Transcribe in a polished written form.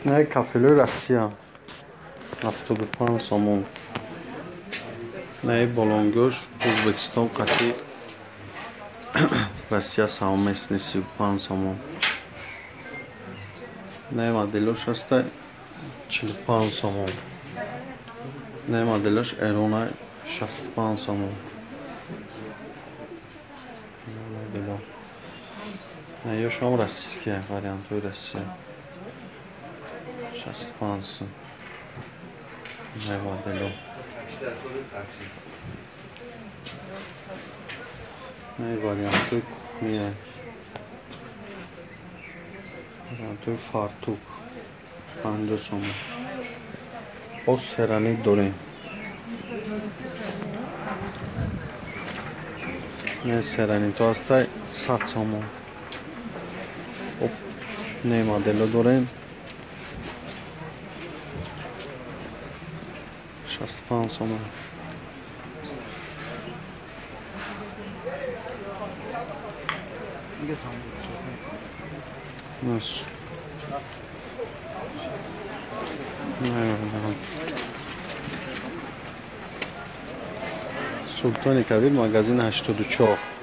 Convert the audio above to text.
نه کافلو راسیا 75 سومون. نه بالانگوش ازبکستان قطعی راسیا سومش 35 سومون. نه مدلش است 45 سومون. نه مدلش ایران 65 سومون. نه یا شما راسیه وریانت های راسیه 65 سومون. نه مدلو نه وریانت های کویه وریانت های فارتوک 50 سومون. باز سرانیک داریم. نه سرانیک تو هست 100 سومون. نه مدلو داریم 65 سومون. Nasıl? Sultan Kabir magazin 84